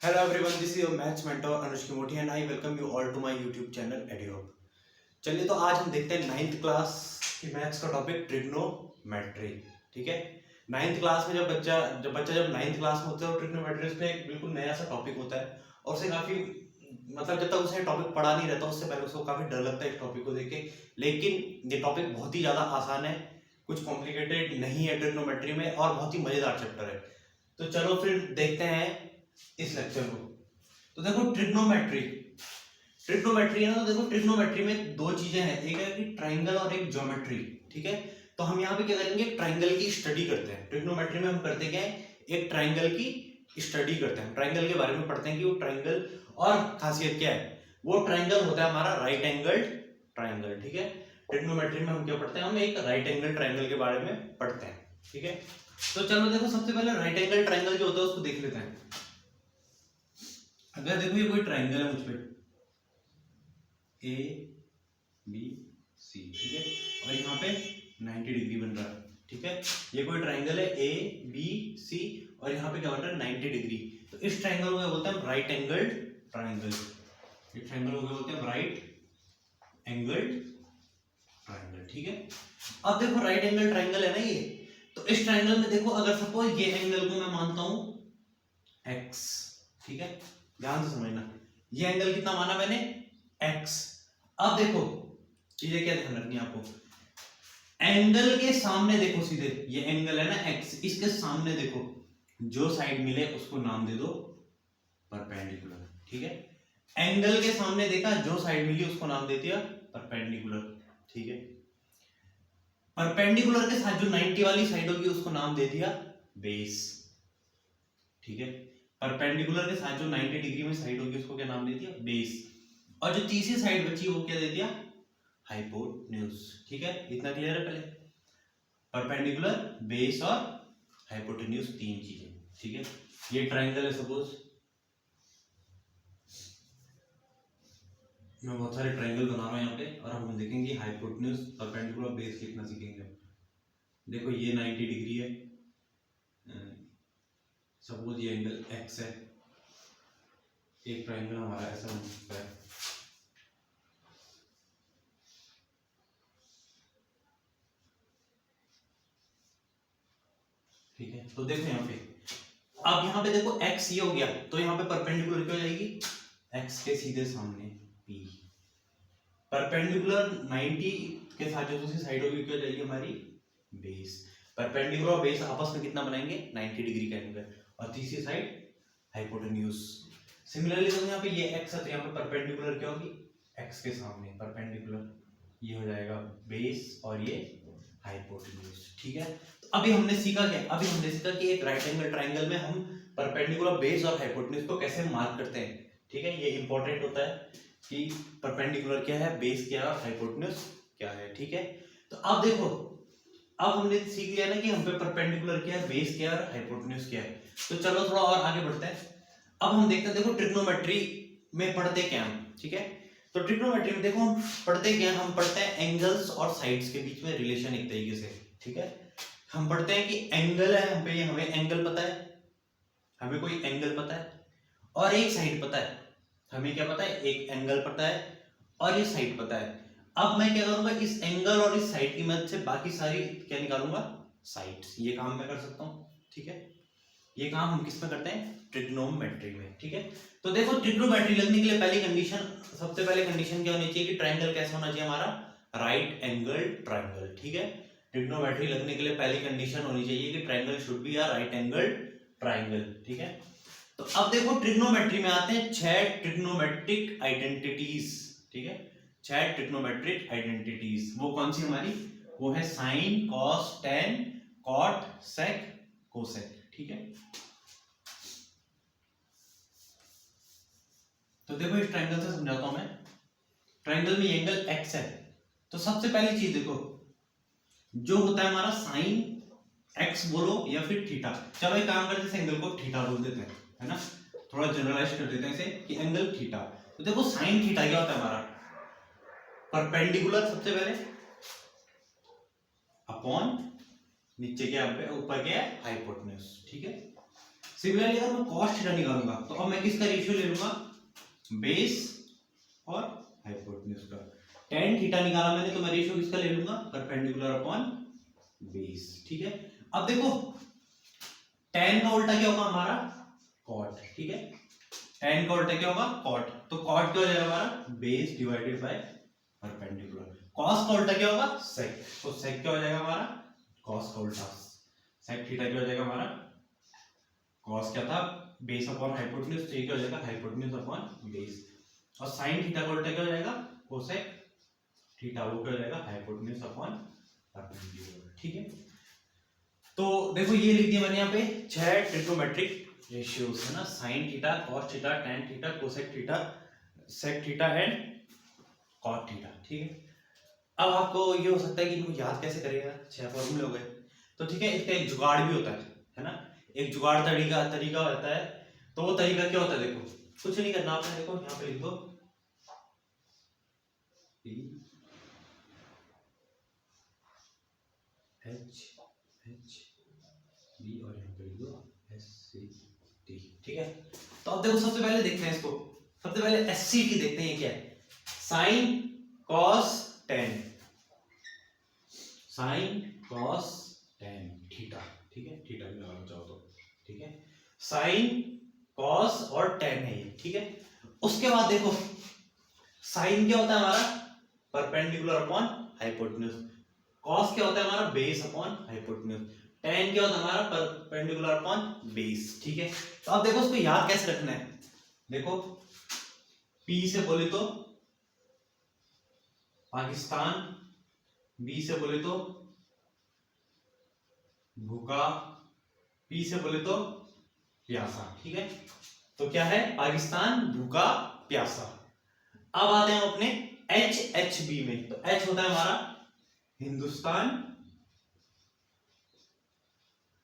Hello everyone, this is your maths mentor Anush Kimoti and I welcome you all to my YouTube channel EduHub। चलिए तो आज हम देखते हैं 9th class की मैथ्स का टॉपिक ट्रिग्नोमेट्री। ठीक है, 9th क्लास में जब बच्चा 9th क्लास में होता है तो ट्रिग्नोमेट्री उसमें एक बिल्कुल नया सा टॉपिक होता है और उसे काफी जब तक उसे टॉपिक पढ़ा नहीं रहता उससे पहले उसको काफी डर लगता है इस टॉपिक को देख के। लेकिन ये टॉपिक बहुत ही ज्यादा आसान है, कुछ कॉम्प्लिकेटेड नहीं है ट्रिग्नोमेट्री में और बहुत ही मजेदार चैप्टर है। तो चलो फिर देखते हैं इस लेक्चर को। तो देखो ट्रिग्नोमेट्री है ना, तो देखो ट्रिग्नोमेट्री में दो चीजें हैं, एक है कि ट्राइंगल और एक ज्योमेट्री। ठीक है, तो हम यहाँ पे क्या करेंगे, ट्राइंगल की स्टडी करते हैं। ट्रिग्नोमेट्री में हम करते क्या है, एक ट्राइंगल की स्टडी करते हैं, ट्राइंगल के बारे में पढ़ते हैं कि वो ट्राइंगल और खासियत क्या है। वो ट्राइंगल होता है हमारा राइट एंगल ट्राइंगल। ठीक है, ट्रिग्नोमेट्री में हम क्या पढ़ते हैं, हम एक राइट एंगल ट्राइंगल के बारे में पढ़ते हैं। ठीक है, तो चलो देखो सबसे पहले राइट एंगल ट्राइंगल जो होता है उसको देख लेते हैं। अगर देखो ये कोई ट्राइंगल है मुझ पे ए बी सी, ठीक है, और यहाँ पे 90 डिग्री बन रहा है। ठीक है, ये कोई ट्राइंगल है ए बी सी और यहाँ पे क्या बन रहा है 90 डिग्री। तो इस ट्राइंगल को क्या बोलते हैं, राइट एंगल ट्राइंगल। इस ट्राइंगल को क्या बोलते हैं, राइट एंगल ट्राइंगल। ठीक है, अब देखो राइट एंगल ट्राइंगल है ना ये, तो इस ट्राइंगल में देखो अगर सपोज ये एंगल को मैं मानता हूं एक्स, ठीक है, ध्यान से समझना, ये एंगल कितना माना मैंने, x। अब देखो चीजें क्या ध्यान रखनी है आपको, एंगल के सामने देखो सीधे, ये एंगल है ना x, इसके सामने देखो जो साइड मिले उसको नाम दे दो परपेंडिकुलर। ठीक है, एंगल के सामने देखा, जो साइड मिली उसको नाम दे दिया परपेंडिकुलर। ठीक है, परपेंडिकुलर के साथ जो 90 वाली साइड होगी उसको नाम दे दिया बेस। ठीक है, परपेंडिकुलर के साथ जो 90 डिग्री में साइड होगी उसको क्या नाम दे दिया, बेस। और जो तीसरी साइड बची वो क्या दे दिया, हाइपोटेन्यूज। ठीक है, इतना क्लियर है पहले, परपेंडिकुलर, बेस और हाइपोटेन्यूज, तीन चीजें। ठीक है, ये ट्राइंगल है, सपोज मैं बहुत सारे ट्राइंगल बना रहा हूं यहाँ पे और हम देखेंगे हाइपोटेन्यूज, परपेंडिकुलर, बेस लिखना सीखेंगे। देखो ये 90 डिग्री है, सपोज ये एंगल x है, एक ट्राइंगल हमारा ऐसा बन सकता है। ठीक है, तो देखो यहाँ पे, अब यहाँ पे देखो x ये हो गया, तो यहाँ पे परपेंडिकुलर क्या हो जाएगी, x के सीधे सामने p, परपेंडिकुलर 90 के साथ जो दूसरी साइड होगी क्या हो जाएगी हमारी बेस। परपेंडिकुलर और बेस आपस में कितना बनाएंगे, 90 डिग्री का एंगल, और तीसरी साइड हाइपोटेन्यूज। सिमिलरली तो यहाँ पे ये x है, तो यहाँ पे परपेंडिकुलर क्या होगी, x के सामने परपेंडिकुलर, ये हो जाएगा बेस और ये हाइपोटेन्यूज। ठीक है, तो अभी हमने सीखा क्या, अभी हमने सीखा कि एक राइट एंगल ट्राइंगल में हम परपेंडिकुलर, बेस और हाइपोटेन्यूज को कैसे मार्क करते हैं। ठीक है, ये इंपॉर्टेंट होता है कि परपेंडिकुलर क्या है, बेस क्या है और हाइपोटेन्यूज क्या है। ठीक है, तो अब देखो, अब हमने सीख लिया ना कि हम पे परपेंडिकुलर क्या है, बेस क्या है और हाइपोटेन्यूज क्या है। तो चलो थोड़ा और आगे बढ़ते हैं। अब हम देखते हैं, देखो ट्रिग्नोमेट्री में पढ़ते क्या हम। ठीक है, तो ट्रिग्नोमेट्री में देखो हम पढ़ते क्या, हम पढ़ते हैं एंगल्स और साइड्स के बीच में रिलेशन एक तरीके से। ठीक है, हम पढ़ते हैं कि एंगल है, हम पे हमें एंगल पता है, हमें कोई एंगल पता है और एक साइड पता है। हमें क्या पता है, एक एंगल पता है और ये साइड पता है। अब मैं क्या करूंगा, इस एंगल और इस साइड की मदद से बाकी सारी क्या निकालूंगा, साइड्स। ये काम मैं कर सकता हूँ। ठीक है, ये काम हम किस में करते हैं, ट्रिग्नोमेट्री में। ठीक है, तो देखो ट्रिग्नोमेट्री लगने के लिए पहली कंडीशन, सबसे पहले कंडीशन क्या होनी चाहिए कि ट्राइंगल कैसा होना चाहिए हमारा, राइट एंगल ट्राइंगल। ठीक है, ट्रिग्नोमेट्री लगने के लिए पहली कंडीशन होनी चाहिए कि triangle should be a right angle triangle. ठीक है, तो अब देखो ट्रिग्नोमेट्री में आते हैं 6 ट्रिग्नोमेट्रिक आइडेंटिटीज। ठीक है, 6 ट्रिग्नोमेट्रिक आइडेंटिटीज, वो कौन सी हमारी, वो है साइन, कॉस, टेन, कॉट, सेक, कोसेक। ठीक है, तो देखो इस ट्राइंगल से समझाता हूं मैं। ट्राइंगल में एंगल x है, तो सबसे पहली चीज देखो, जो होता है हमारा साइन x बोलो या फिर थीटा। चलो एक काम करते हैं, इस एंगल को थीटा बोल देते हैं, है ना, थोड़ा जनरलाइज कर देते हैं इसे कि एंगल थीटा। तो देखो साइन थीटा क्या होता है हमारा, परपेंडिकुलर सबसे पहले अपॉन नीचे क्या है, ऊपर क्या है, हाइपोटेन्यूज। ठीक है, सिमिलरली अगर मैं cos थीटा निकालूंगा तो अब मैं किसका रेशियो ले लूंगा, बेस और हाइपोटेन्यूज का। tan थीटा निकाला मैंने तो मैं रेशियो किसका ले लूंगा, परपेंडिकुलर अपॉन बेस। ठीक है, अब देखो tan का उल्टा क्या होगा हमारा, cot। ठीक है, tan का उल्टा क्या होगा, cot। तो cot क्या हो जाएगा हमारा, base divided by perpendicular. cos का उल्टा क्या होगा, sec। तो sec क्या हो जाएगा हमारा, cos का उल्टा sec थीटा क्या हो जाएगा हमारा, cos क्या था, बेस अपॉन हाइपोटेन्यूज, तो ये क्या हो जाएगा हाइपोटेन्यूज अपॉन बेस। और sin थीटा का उल्टा क्या हो जाएगा, cosec थीटा, वो क्या हो जाएगा हाइपोटेन्यूज अपॉन परपेंडिकुलर। ठीक है, तो देखो ये लिख दिया मैंने यहाँ पे 6 ट्रिग्नोमेट्रिक रेशियोज है ना, sin theta, cos theta, tan theta, cosec theta, sec theta and cot theta. ठीक है, अब आपको ये हो सकता है कि इनको याद कैसे करेगा, 6 फॉर्मूले हो गए। तो ठीक है, इसका एक जुगाड़ भी होता है ना, एक जुगाड़ तरीका होता है। तो वो तरीका क्या होता है, देखो कुछ नहीं करना आपने, देखो यहाँ पे लिख दो H B और यहाँ पे लिख दो SCT। ठीक है, तो अब देखो सबसे पहले देखते हैं इसको, सबसे पहले SCT देखते हैं, ये क्या है, sine cos tan, sine cos tan theta. ठीक है, थीटा भी लगाना चाहो तो। ठीक है, साइन कॉस और टेन है ये। ठीक है, उसके बाद देखो साइन क्या होता है हमारा, परपेंडिकुलर अपॉन हाइपोटेन्यूज। कॉस क्या होता है हमारा, बेस अपॉन हाइपोटेन्यूज। टेन क्या होता है हमारा, परपेंडिकुलर अपॉन बेस। ठीक है, तो अब देखो इसको याद कैसे रखना है, देखो P से बोले तो पाकिस्तान, B से बोले तो भूखा, P से बोले तो प्यासा। ठीक है, तो क्या है, पाकिस्तान, भूखा, प्यासा। अब आते हैं अपने HHB में, तो H होता है हमारा हिंदुस्तान,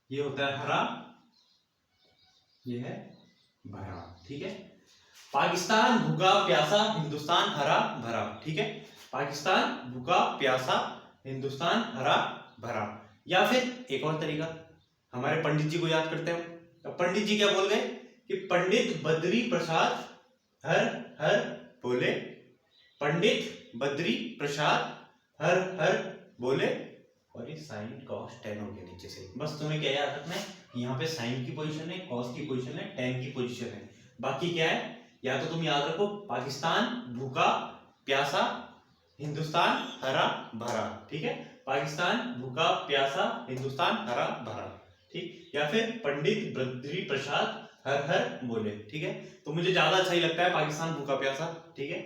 ये होता है हरा, ये है भरा। ठीक है, पाकिस्तान, भूखा, प्यासा, हिंदुस्तान, हरा भरा। ठीक है, पाकिस्तान, भूखा, प्यासा, हिंदुस्तान, हरा भरा। या फिर एक और तरीका, हमारे पंडित जी को याद करते हैं, तो पंडित जी क्या बोल गए कि पंडित बद्री प्रसाद हर हर बोले, पंडित बद्री प्रसाद हर हर बोले, और ये साइन कॉस टेन हो गया नीचे से। बस तुम्हें क्या याद रखना है, यहाँ पे साइन की पोजीशन है, कॉस की पोजीशन है, टेन की पोजीशन है। बाकी क्या है, या तो तुम याद रखो पाकिस्तान, भूखा, प्यासा, हिंदुस्तान, हरा भरा। ठीक है, पाकिस्तान, भूखा, प्यासा, हिंदुस्तान, हरा भरा। ठीक, या फिर पंडित बद्री प्रसाद हर हर बोले। ठीक है, तो मुझे ज्यादा अच्छा ही लगता है पाकिस्तान, भूखा, प्यासा। ठीक है,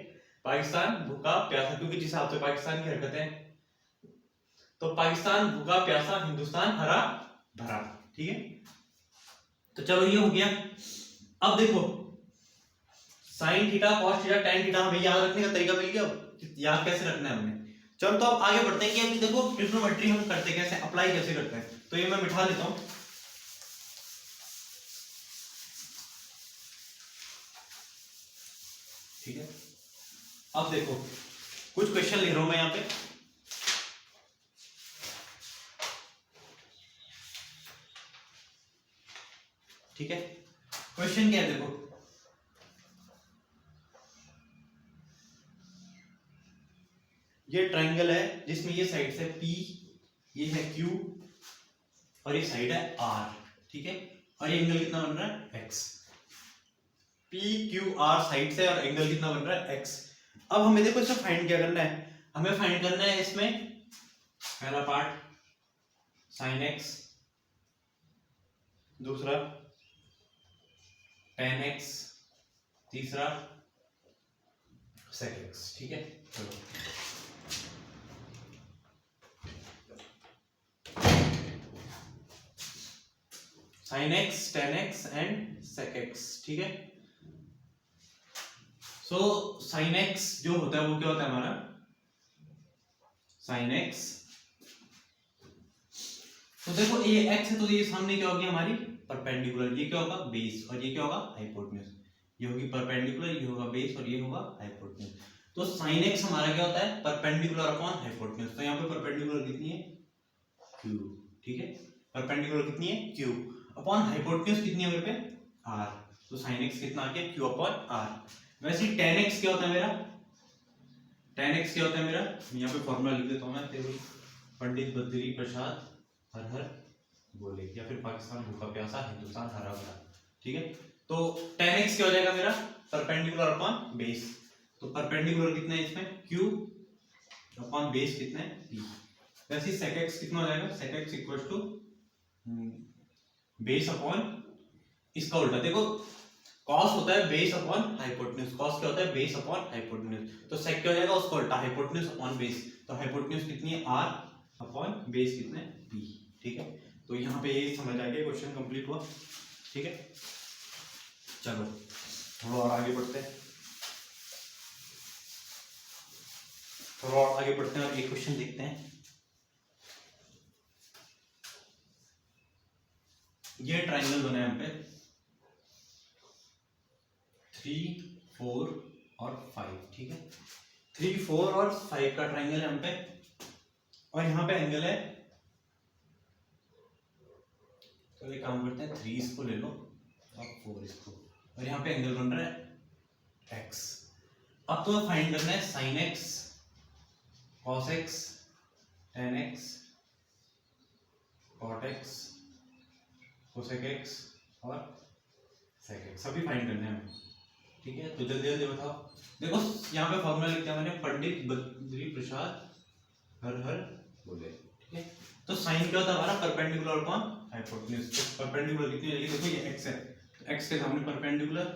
पाकिस्तान, भूखा, प्यासा, क्योंकि जिस हिसाब से पाकिस्तान की हरकतें, तो पाकिस्तान, भूखा, प्यासा, हिंदुस्तान, हरा भरा। ठीक है, तो चलो ये हो गया। अब देखो sine theta, cos theta, tan theta हमें याद रखने का तरीका मिल गया, याद कैसे रखना है हमें। चलो तो अब आगे बढ़ते हैं कि अभी देखो ट्रिग्नोमेट्री हम करते कैसे, अप्लाई कैसे करते हैं। तो ये मैं मिटा लेता हूं, ठीक है। अब देखो कुछ क्वेश्चन लिख रहा हूं मैं यहाँ पे, ठीक है। क्वेश्चन क्या है, देखो ये ट्रायंगल है जिसमें ये साइड से P, ये है Q और ये साइड है R। ठीक है, और ये एंगल कितना बन रहा है, X। P Q R side से, और एंगल कितना बन रहा है, X। अब हमें देखो इसमें फाइंड क्या करना है, हमें फाइंड करना है इसमें पहला पार्ट sin x, दूसरा tan x, तीसरा sec x। ठीक है, चलो sin x, tan x and sec x। ठीक है, सो sin x जो होता है वो क्या होता है हमारा, sin x, तो देखो ये x है तो ये सामने क्या होगी हमारी परपेंडिकुलर, ये क्या होगा बेस, और ये क्या होगा हाइपोटेन्यूज। ये होगी परपेंडिकुलर, ये होगा बेस, और ये होगा हाइपोटेन्यूज। तो sin x हमारा क्या होता है, परपेंडिकुलर अपॉन हाइपोटेन्यूज। तो यहाँ पे परपेंडिकुलर कितनी है, q। ठीक है, परपेंडिकुलर कितनी है, q। अपॉन हाइपोटेन्यूज कितनी है मेरे पे r, तो sin x कितना आ गया q अपॉन r। वैसे tan x क्या होता है मेरा, tan x क्या होता है मेरा, यहाँ पे फॉर्मूला लिख देता हूँ मैं, तेरे पंडित बद्री प्रसाद हर हर बोले, या फिर पाकिस्तान भूखा प्यासा हिंदुस्तान हरा भरा, ठीक है। तो tan x क्या हो जाएगा मेरा, परपेंडिकुलर अपॉन बेस, तो परपेंडिकुलर कितना है इसमें q अपॉन बेस कितना है p। वैसे sec x कितना हो जाएगा, sec x equal to base upon इसका उल्टा, देखो cos होता है बेस अपॉन हाइपोटेन्यूज, cos क्या होता है बेस अपॉन हाइपोटेन्यूज, तो sec क्या हो जाएगा उसका उल्टा हाइपोटेन्यूज अपॉन बेस, तो हाइपोटेन्यूज कितनी है r अपॉन बेस कितना है p, ठीक है। तो यहाँ पे ये समझ आ गया, क्वेश्चन कंप्लीट हुआ, ठीक है। चलो थोड़ा और आगे बढ़ते हैं, थोड़ा और आगे बढ़ते हैं और एक क्वेश्चन देखते हैं। ये ट्राइंगल बना है हम पे 3, 4 और 5, ठीक है। 3, 4 और 5 का ट्राइंगल है हम पे, और यहाँ पे एंगल है, तो एक काम करते हैं 3 इसको ले लो और 4 इसको, और यहाँ पे एंगल बन रहा है x। अब तो फाइंड करना है sin x, cos x, tan x, cot x, cosec x और sec x, सभी फाइंड करने हैं हमें, ठीक है। तो जल्दी जल्दी बताओ, देखो यहाँ पे फॉर्मूला लिख दिया मैंने, पंडित बद्री प्रसाद हर हर बोले, ठीक है। तो साइन क्या होता है हमारा, परपेंडिकुलर अपॉन हाइपोटेन्यूज, तो परपेंडिकुलर कितनी होगी, देखो ये x है, तो x के सामने परपेंडिकुलर,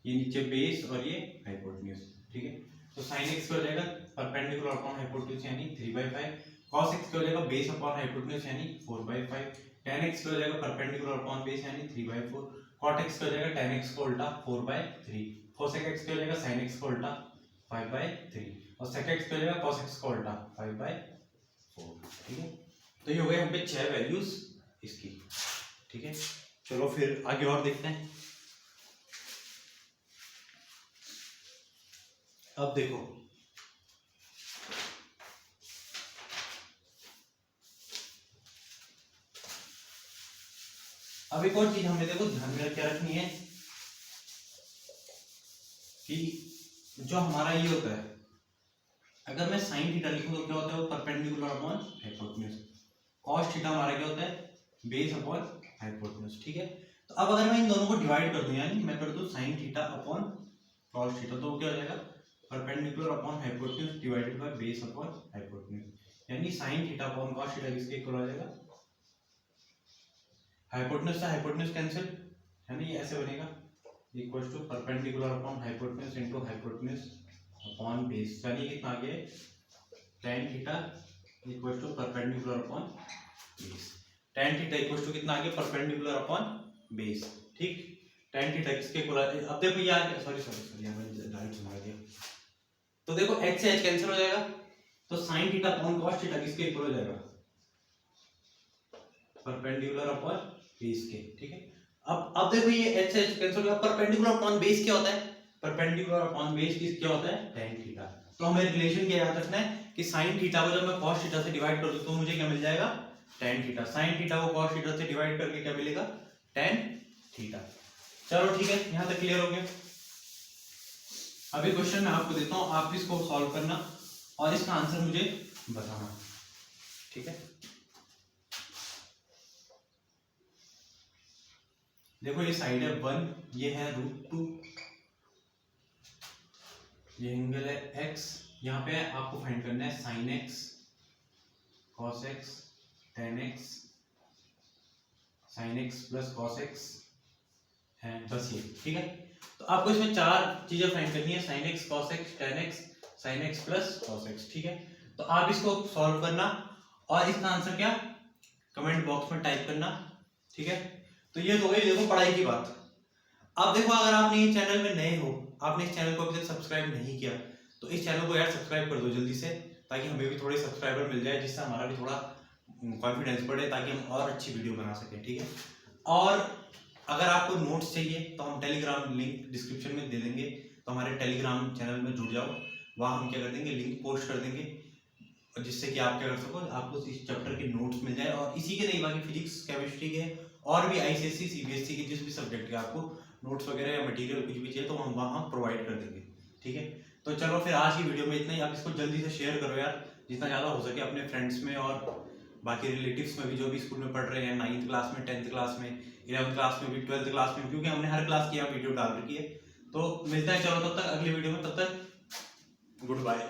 ये नीचे बेस और ये हाइपोटेन्यूज, ठीक है। तो sin x क्या हो जाएगा, परपेंडिकुलर अपॉन हाइपोटेन्यूज यानी 3/5, cos x क्या हो जाएगा बेस अपॉन हाइपोटेन्यूज यानी 4/5, tan x क्या हो जाएगा परपेंडिकुलर अपॉन बेस यानी 3/4, cot x क्या हो जाएगा tan x को उल्टा 4/3, cosec x क्या हो जाएगा sin x को उल्टा 5/3, और sec x क्या हो जाएगा cos x को उल्टा 5/4, ठीक है। तो ये हो गए हम पे 6 वैल्यूज इसकी, ठीक है। चलो फिर आगे और देखते हैं। अब देखो अब एक और चीज हमें देखो ध्यान में क्या रखनी है कि जो हमारा ये होता है, अगर मैं साइन थीटा लिखूं तो क्या होता है वो perpendicular upon hypotenuse, cos theta हमारा क्या होता है बेस अपॉन हाइपोटेन्यूज, ठीक है। तो अब अगर मैं इन दोनों को डिवाइड कर दूं, यानी मैं कर दूं sine theta upon cos theta, तो क्या हो जाएगा perpendicular upon hypotenuse divided by base upon hypotenuse, यानी sine theta upon cos theta किसके इक्वल हो जाएगा, हाइपोटेन्यूज से हाइपोटेन्यूज कैंसिल, यानी ये ऐसे बनेगा equal to perpendicular upon hypotenuse into hypotenuse upon base, यानी कितना आ गया tan theta equal to perpendicular upon base, tan theta equal to कितना आ गया परपेंडिकुलर अपॉन बेस, ठीक। tan थीटा किसके इक्वल आ गया, अब देखो ये आ गया, सॉरी यहाँ मैंने डायरेक्ट समझा दिया, तो देखो h से h कैंसिल हो जाएगा, तो sin theta upon cos theta किसके इक्वल हो जाएगा परपेंडिकुलर अपॉन बेस के, ठीक है। अब देखो ये h से h कैंसिल हो गया, परपेंडिकुलर अपॉन बेस क्या होता है, परपेंडिकुलर अपॉन बेस किस क्या होता है tan थीटा, तो हमें रिलेशन क्या याद रखना है कि sin थीटा को जब मैं cos थीटा से डिवाइड कर दूं तो मुझे क्या मिल जाएगा tan थीटा, sin थीटा को cos थीटा से डिवाइड करके क्या मिलेगा tan थीटा। चलो ठीक है, यहां तक क्लियर हो गया। अभी क्वेश्चन मैं आपको देता हूं, आप इसको सॉल्व करना और इसका आंसर मुझे बताना, ठीक है। देखो ये साइड है 1, ये है √2, ये एंगल है x, यहाँ पे आपको फाइंड करना है sin x, cos x, tan x, sin x plus cos x है, बस ये, ठीक है। तो आपको इसमें 4 चीजें फाइंड करनी है, sin x, cos x, tan x, sin x plus cos x, ठीक है। तो आप इसको सॉल्व करना और इसका आंसर क्या कमेंट बॉक्स में टाइप करना, ठीक है। तो ये तो गई देखो पढ़ाई की बात। अब देखो अगर आपने ये चैनल में नए हो, आपने इस चैनल को अभी तक सब्सक्राइब नहीं किया, तो इस चैनल को यार सब्सक्राइब कर दो जल्दी से, ताकि हमें भी थोड़े सब्सक्राइबर मिल जाए, जिससे हमारा भी थोड़ा कॉन्फिडेंस बढ़े, ताकि हम और अच्छी वीडियो बना सकें, ठीक है। और अगर आपको नोट्स चाहिए तो हम टेलीग्राम लिंक डिस्क्रिप्शन में दे देंगे, तो हमारे टेलीग्राम चैनल में जुड़ जाओ, वहाँ हम क्या कर देंगे लिंक पोस्ट कर देंगे, जिससे कि आप क्या कर सको आपको इस चैप्टर के नोट्स मिल जाए, और इसी के नहीं बाकी फिजिक्स केमिस्ट्री के और भी ICSE CBSE के जिस भी सब्जेक्ट के आपको नोट्स वगैरह या मटेरियल कुछ भी चाहिए तो हम वहाँ प्रोवाइड कर देंगे, ठीक है। तो चलो फिर आज की वीडियो में इतना ही। आप इसको जल्दी से शेयर करो यार, जितना ज़्यादा हो सके अपने फ्रेंड्स में और बाकी रिलेटिव्स में भी जो भी स्कूल में पढ़ रहे हैं, 9th क्लास में, 10th क्लास में, 11th क्लास में भी, 12th क्लास में, क्योंकि हमने हर क्लास की यहाँ वीडियो डाल रखी है। तो मिलते हैं चलो तब तक अगली वीडियो में, तब तक गुड बाय।